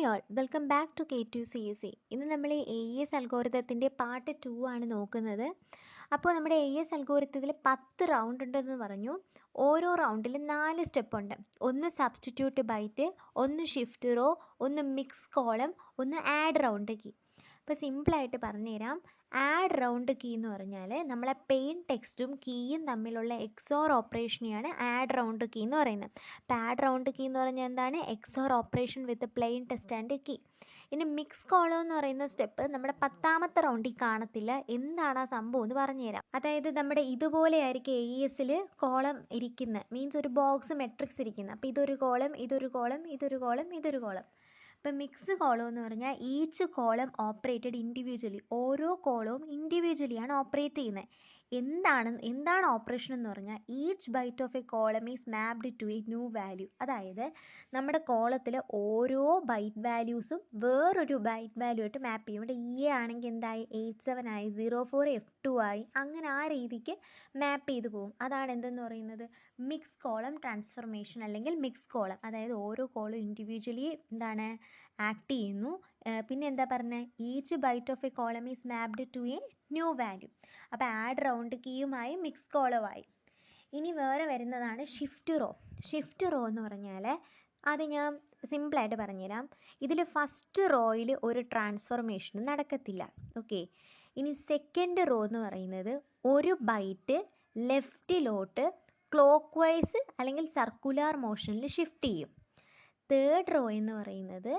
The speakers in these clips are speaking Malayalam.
All welcome back to K2CSE. ഇന്ന് നമ്മൾ AES അൽഗോരിതത്തിൻ്റെ പാർട്ട് 2 ആണ് നോക്കുന്നത്. അപ്പോൾ നമ്മുടെ AES അൽഗോരിതത്തിൽ 10 റൗണ്ട് ഉണ്ടെന്ന് പറഞ്ഞു. ഓരോ റൗണ്ടിലും 4 സ്റ്റെപ്പ് ഉണ്ട്. ഒന്ന് സബ്സ്റ്റിറ്റ്യൂട്ട് ബൈറ്റ്, ഒന്ന് ഷിഫ്റ്റ് റോ, ഒന്ന് മിക്സ് കോളം, ഒന്ന് ആഡ് റൗണ്ട് കീ. അപ്പോൾ സിമ്പിളായിട്ട് പറഞ്ഞുതരാം. ആഡ് റൗണ്ട് കീ എന്ന് പറഞ്ഞാൽ നമ്മളെ പെയിൻ ടെക്സ്റ്റും കീയും തമ്മിലുള്ള എക്സോർ ഓപ്പറേഷനെയാണ് ആഡ് റൗണ്ട് കീ എന്ന് പറയുന്നത്. അപ്പോൾ ആഡ് റൗണ്ട് കീ എന്ന് പറഞ്ഞാൽ എന്താണ്? XOR operation with plain text and key. ഇനി മിക്സ് കോളം എന്ന് പറയുന്ന സ്റ്റെപ്പ് നമ്മുടെ 10ാമത്തെ റൗണ്ടിൽ കാണത്തില്ല. എന്താണ് ആ സംഭവം എന്ന് പറഞ്ഞുതരാം. അതായത് നമ്മുടെ ഇതുപോലെ ആയിരിക്കും AESൽ കോളം ഇരിക്കുന്നത്. മീൻസ് ഒരു ബോക്സ് മെട്രിക്സ് ഇരിക്കുന്നത്. അപ്പോൾ ഇതൊരു കോളം, ഇതൊരു കോളം, ഇതൊരു കോളം, ഇതൊരു കോളം. ഇപ്പം മിക്സ് കോളം എന്ന് പറഞ്ഞാൽ ഈച്ച് കോളം ഓപ്പറേറ്റഡ് ഇൻഡിവിജ്വലി. ഓരോ കോളവും ഇൻഡിവിജ്വലിയാണ് ഓപ്പറേറ്റ് ചെയ്യുന്നത്. എന്താണ് ഓപ്പറേഷൻ എന്ന് പറഞ്ഞാൽ each byte of a column is mapped to a new value. അതായത് നമ്മുടെ കോളത്തിൽ ഓരോ ബൈറ്റ് വാല്യൂസും വേറൊരു ബൈറ്റ് വാല്യൂ ആയിട്ട് മാപ്പ് ചെയ്യും. ഇവിടെ EA ആണെങ്കിൽ എന്തായി? 87 ആയി, 04 F2 ആയി, അങ്ങനെ ആ രീതിക്ക് മാപ്പ് ചെയ്ത് പോകും. അതാണ് എന്തെന്ന് പറയുന്നത്? മിക്സ് കോളം ട്രാൻസ്ഫർമേഷൻ അല്ലെങ്കിൽ മിക്സ് കോളം. അതായത് ഓരോ കോളും ഇൻഡിവിജ്വലി എന്താണ് ആക്ട് ചെയ്യുന്നു. പിന്നെ എന്താ പറഞ്ഞത്? Each byte of a column is mapped to a new value. അപ്പോൾ ആഡ് റൗണ്ട് കീയുമായി മിക്സ് കോളമായി. ഇനി വേറെ വരുന്നതാണ് ഷിഫ്റ്റ് റോ. ഷിഫ്റ്റ് റോ എന്ന് പറഞ്ഞാൽ അത് ഞാൻ സിമ്പിളായിട്ട് പറഞ്ഞുതരാം. ഇതിൽ ഫസ്റ്റ് റോയിൽ ഒരു ട്രാൻസ്ഫർമേഷനും നടക്കത്തില്ല. ഓക്കെ. ഇനി സെക്കൻഡ് റോ എന്ന് പറയുന്നത് ഒരു ബൈറ്റ് ലെഫ്റ്റിലോട്ട് ക്ലോക്ക് വൈസ് അല്ലെങ്കിൽ സർക്കുലാർ മോഷനിൽ ഷിഫ്റ്റ് ചെയ്യും. തേർഡ് റോ എന്ന് പറയുന്നത്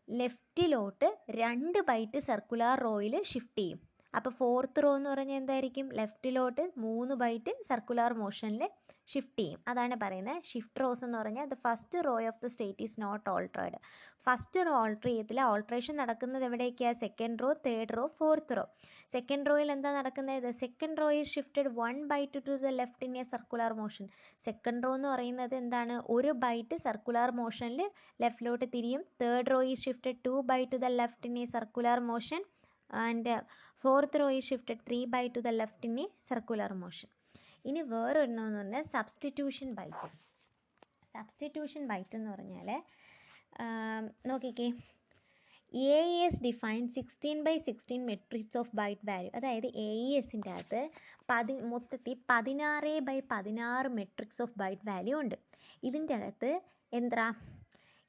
ലെഫ്റ്റിലോട്ട് 2 ബൈറ്റ് സർക്കുലാർ റോയിൽ ഷിഫ്റ്റ് ചെയ്യും. അപ്പോൾ ഫോർത്ത് റോ എന്ന് പറഞ്ഞാൽ എന്തായിരിക്കും? ലെഫ്റ്റിലോട്ട് 3 ബൈറ്റ് സർക്കുലാർ മോഷനിൽ ഷിഫ്റ്റ് ചെയ്യും. അതാണ് പറയുന്നത് ഷിഫ്റ്റ് റോസ് എന്ന് പറഞ്ഞാൽ the first row of the state is not altered. First row alter ചെയ്യത്തില്ല. ഓൾട്ടറേഷൻ നടക്കുന്നത് എവിടേക്കാണ്? Second row, third row, fourth row. Second റോയിൽ എന്താ നടക്കുന്നത്? Second row is shifted 1 byte to the left in a circular motion. Second row എന്ന് പറയുന്നത് എന്താണ്? ഒരു ബൈറ്റ് സർക്കുലാർ മോഷനിൽ ലെഫ്റ്റിലോട്ട് തിരിയും. Third row is shifted 2 byte to the left in a circular motion and fourth row is shifted 3 byte to the left in a circular motion. ഇനി വേറൊരെണ്ണമെന്ന് പറഞ്ഞാൽ സബ്സ്റ്റിറ്റ്യൂഷൻ ബൈറ്റ്. സബ്സ്റ്റിറ്റ്യൂഷൻ ബൈറ്റ് എന്ന് പറഞ്ഞാൽ നോക്കിക്കേ, AES define 16/16 matrix of byte value. അതായത് AESൻ്റെ അകത്ത് മൊത്തത്തിൽ 16/16 മെട്രിക്സ് ഓഫ് ബൈറ്റ് വാല്യൂ ഉണ്ട്. ഇതിൻ്റെ അകത്ത് എന്താ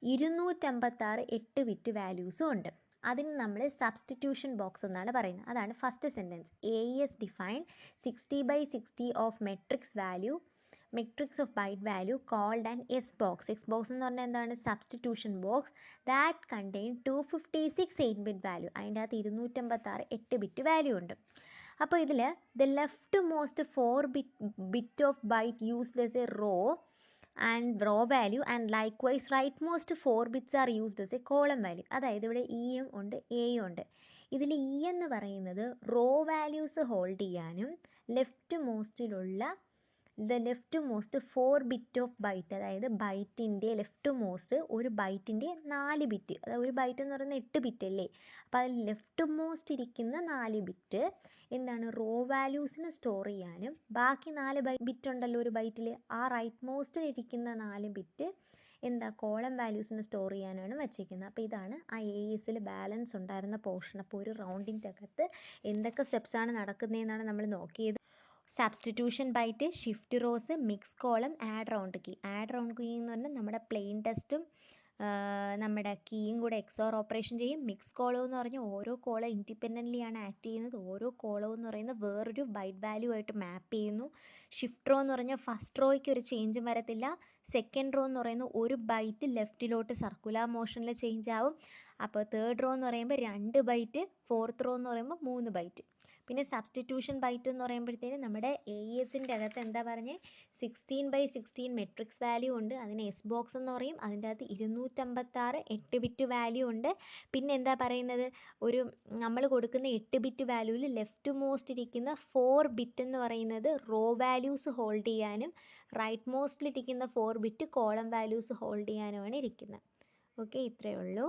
256 8 ബിറ്റ് വാല്യൂസും ഉണ്ട്. അതിന് നമ്മൾ സബ്സ്റ്റിറ്റ്യൂഷൻ ബോക്സ് എന്നാണ് പറയുന്നത്. അതാണ് first sentence. AES define 60/60 of matrix of byte value called an S box. S box എന്ന് പറഞ്ഞാൽ എന്താണ്? Substitution box that contain 256 8 bit value. അതിൻ്റെ അകത്ത് 256 8 ബിറ്റ് വാല്യൂ ഉണ്ട്. അപ്പോൾ ഇതിൽ the left most 4 bit of byte used as a row and row value and likewise right most 4 bits are used as a column value. അതായത് ഇവിടെ ഇയും ഉണ്ട് എയും ഉണ്ട്. ഇതിൽ ഇ എന്ന് പറയുന്നത് റോ വാല്യൂസ് ഹോൾഡ് ചെയ്യാനും ലെഫ്റ്റ് മോസ്റ്റിലുള്ള left most 4 bit of byte, അതായത് ബൈറ്റിൻ്റെ ലെഫ്റ്റ് മോസ്റ്റ് ഒരു ബൈറ്റിൻ്റെ 4 ബിറ്റ്, അതായത് ഒരു ബൈറ്റ് എന്ന് പറയുന്നത് 8 ബിറ്റ് അല്ലേ. അപ്പോൾ അതിൽ ലെഫ്റ്റ് മോസ്റ്റ് ഇരിക്കുന്ന 4 ബിറ്റ് എന്താണ്? റോ വാല്യൂസിന് സ്റ്റോർ ചെയ്യാനും ബാക്കി 4 ബിറ്റ് ഉണ്ടല്ലോ ഒരു ബൈറ്റിൽ, ആ റൈറ്റ് മോസ്റ്റിൽ ഇരിക്കുന്ന 4 ബിറ്റ് എന്താ? കോളം വാല്യൂസിന് സ്റ്റോർ ചെയ്യാനാണ് വച്ചിരിക്കുന്നത്. അപ്പോൾ ഇതാണ് ആ AESൽ ബാലൻസ് ഉണ്ടായിരുന്ന പോർഷൻ. അപ്പോൾ ഒരു റൗണ്ടിൻ്റെ അകത്ത് എന്തൊക്കെ സ്റ്റെപ്സാണ് നടക്കുന്നതെന്നാണ് നമ്മൾ നോക്കിയത്. Substitution byte, shift rows, mix column, add round key. Add round key എന്ന് പറഞ്ഞാൽ നമ്മുടെ പ്ലെയിൻ ടെസ്റ്റും നമ്മുടെ കീയും കൂടെ എക്സോർ ഓപ്പറേഷൻ ചെയ്യും. മിക്സ് കോളം എന്ന് പറഞ്ഞാൽ ഓരോ കോളം ഇൻഡിപെൻഡൻ്റ്ലി ആണ് ആക്ട് ചെയ്യുന്നത്. ഓരോ കോളം എന്ന് പറയുന്നത് വേറൊരു ബൈറ്റ് വാല്യൂ ആയിട്ട് മാപ്പ് ചെയ്യുന്നു. ഷിഫ്റ്റ് റോ എന്ന് പറഞ്ഞാൽ ഫസ്റ്റ് റോയ്ക്ക് ഒരു ചേഞ്ചും വരത്തില്ല. സെക്കൻഡ് റോ എന്ന് പറയുന്നത് ഒരു ബൈറ്റ് ലെഫ്റ്റിലോട്ട് സർക്കുലാർ മോഷനിൽ ചേഞ്ച് ആവും. അപ്പോൾ തേർഡ് റോ എന്ന് പറയുമ്പോൾ 2 ബൈറ്റ്, ഫോർത്ത് റോ എന്ന് പറയുമ്പോൾ 3 ബൈറ്റ്. പിന്നെ സബ്സ്റ്റിറ്റ്യൂഷൻ ബൈറ്റ് എന്ന് പറയുമ്പോഴത്തേനും നമ്മുടെ AESൻ്റെ അകത്ത് എന്താ പറഞ്ഞത്? 16/16 മെട്രിക്സ് വാല്യൂ ഉണ്ട്. അതിന് S ബോക്സ് എന്ന് പറയും. അതിൻ്റെ അകത്ത് 256 8 ബിറ്റ് വാല്യൂ ഉണ്ട്. പിന്നെ എന്താ പറയുന്നത്? നമ്മൾ കൊടുക്കുന്ന 8 ബിറ്റ് വാല്യൂവിൽ ലെഫ്റ്റ് മോസ്റ്റ് ഇരിക്കുന്ന 4 ബിറ്റ് എന്ന് പറയുന്നത് റോ വാല്യൂസ് ഹോൾഡ് ചെയ്യാനും റൈറ്റ് മോസ്റ്റിലിരിക്കുന്ന 4 ബിറ്റ് കോളം വാല്യൂസ് ഹോൾഡ് ചെയ്യാനുമാണ് ഇരിക്കുന്നത്. ഓക്കെ, ഇത്രയേ ഉള്ളൂ.